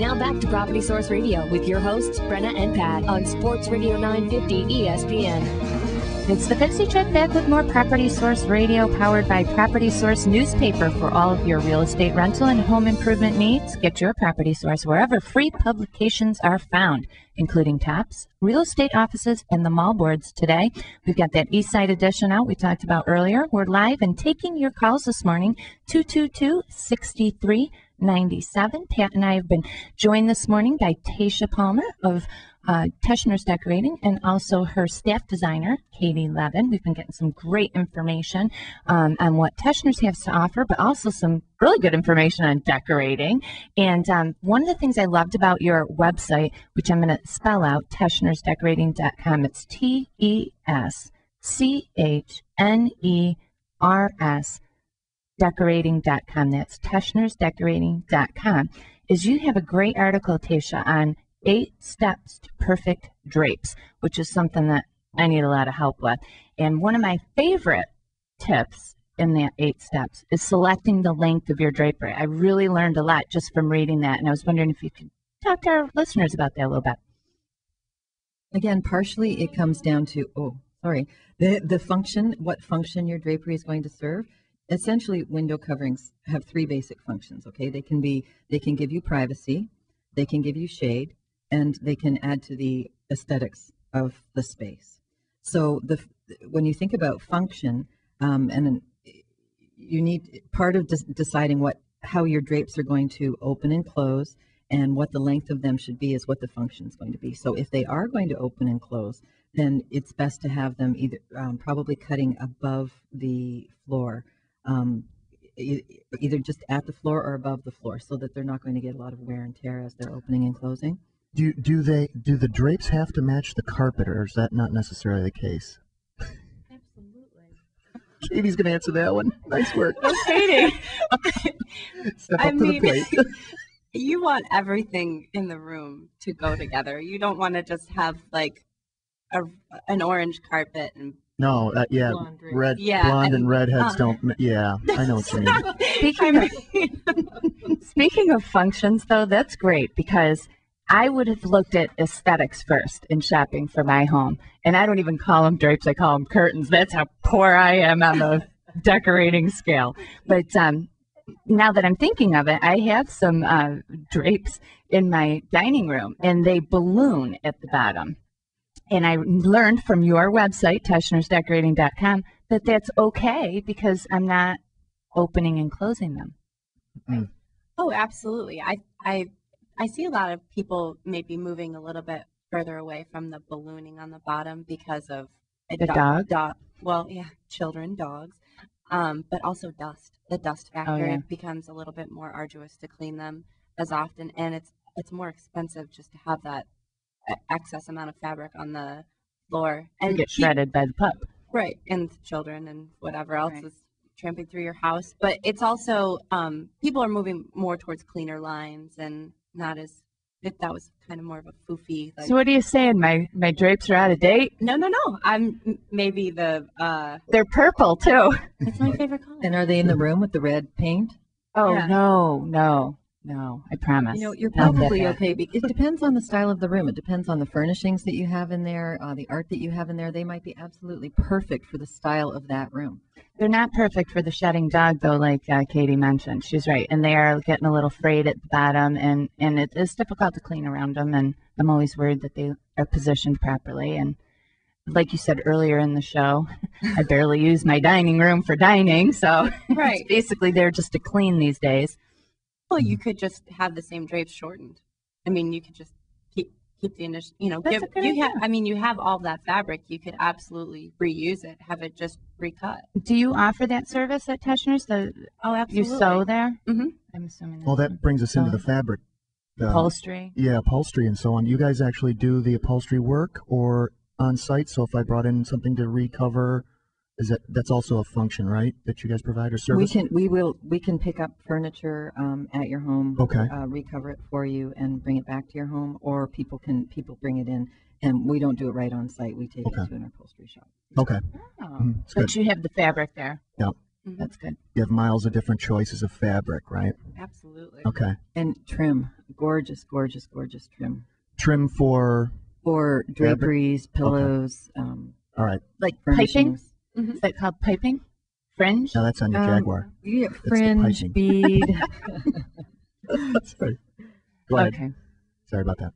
Now back to Property Source Radio with your hosts, Brenna and Pat, on Sports Radio 950 ESPN. It's the Pixie Chick back with more Property Source Radio, powered by Property Source newspaper for all of your real estate rental and home improvement needs. Get your Property Source wherever free publications are found, including Tops, Real Estate Offices, and the mall boards today. We've got that East Side edition out we talked about earlier. We're live and taking your calls this morning, 222-6397. Pat and I have been joined this morning by Tasha Palmer of Teschner's Decorating, and also her staff designer, Katie Levin. We've been getting some great information on what Teschner's has to offer, but also some really good information on decorating. And one of the things I loved about your website, which I'm going to spell out, teschnersdecorating.com, it's TESCHNERS decorating.com. That's teschnersdecorating.com. Is you have a great article, Tasha, on 8 steps to perfect drapes, which is something that I need a lot of help with. And one of my favorite tips in that 8 steps is selecting the length of your drapery. I really learned a lot just from reading that, and I was wondering if you could talk to our listeners about that a little bit. Again, partially it comes down to, the function, what function your drapery is going to serve. Essentially, window coverings have 3 basic functions, okay? They can give you privacy, they can give you shade, and they can add to the aesthetics of the space. So when you think about function, and you need part of deciding how your drapes are going to open and close, and what the length of them should be is what the function is going to be. So if they are going to open and close, then it's best to have them either probably cutting above the floor, either just at the floor or above the floor, so that they're not going to get a lot of wear and tear as they're opening and closing. Do the drapes have to match the carpet, or is that not necessarily the case? Absolutely. Katie's going to answer that one. Nice work. Katie. Step up to the plate. You want everything in the room to go together. You don't want to just have like an orange carpet and no, blonde and redheads don't. Yeah, I know what you mean. Speaking of functions, though, that's great, because I would have looked at aesthetics first in shopping for my home, and I don't even call them drapes; I call them curtains. That's how poor I am on the decorating scale. But now that I'm thinking of it, I have some drapes in my dining room, and they balloon at the bottom. And I learned from your website, teschnersdecorating.com, that that's okay because I'm not opening and closing them. Mm. Oh, absolutely. I see a lot of people maybe moving a little bit further away from the ballooning on the bottom because of the dog. Well, yeah, children, dogs, but also dust. The dust factor becomes a little bit more arduous to clean them as often, and it's more expensive just to have that excess amount of fabric on the floor and get shredded by the pup, right? And children and whatever else is tramping through your house. But it's also people are moving more towards cleaner lines and not as that was kind of more of a foofy. So what are you saying? My drapes are out of date? No. I'm maybe they're purple too. That's my favorite color. And are they in the room with the red paint? Oh yeah. No, I promise. You're probably okay. It depends on the style of the room. It depends on the furnishings that you have in there, the art that you have in there. They might be absolutely perfect for the style of that room. They're not perfect for the shedding dog, though, like Katie mentioned. She's right. And they are getting a little frayed at the bottom, and it is difficult to clean around them. And I'm always worried that they are positioned properly. And like you said earlier in the show, I barely use my dining room for dining. So it's basically they're just to clean these days. Well, you could just have the same drapes shortened. I mean, you could just keep the initial, you have all that fabric. You could absolutely reuse it, have it just recut. Do you offer that service at Teschner's? Oh, absolutely. You sew there? Mm-hmm. I'm assuming. Well, that brings us into the fabric. Upholstery? Yeah, upholstery and so on. You guys actually do the upholstery work or on site? So if I brought in something to recover, that's also a function, right? That you guys provide or service? We can pick up furniture at your home, recover it for you, and bring it back to your home, or people bring it in, and we don't do it right on site. We take it to an upholstery shop. Okay. But you have the fabric there. Yeah. That's good. You have miles of different choices of fabric, right? Absolutely. Okay. And trim, gorgeous, gorgeous, gorgeous trim. Trim for Draperies, pillows, all right. Like piping? furnishings. Is that called piping? Fringe? Now that's on your Jaguar. You get the fringe, piping. bead. Sorry. Go ahead. Okay. Sorry about that.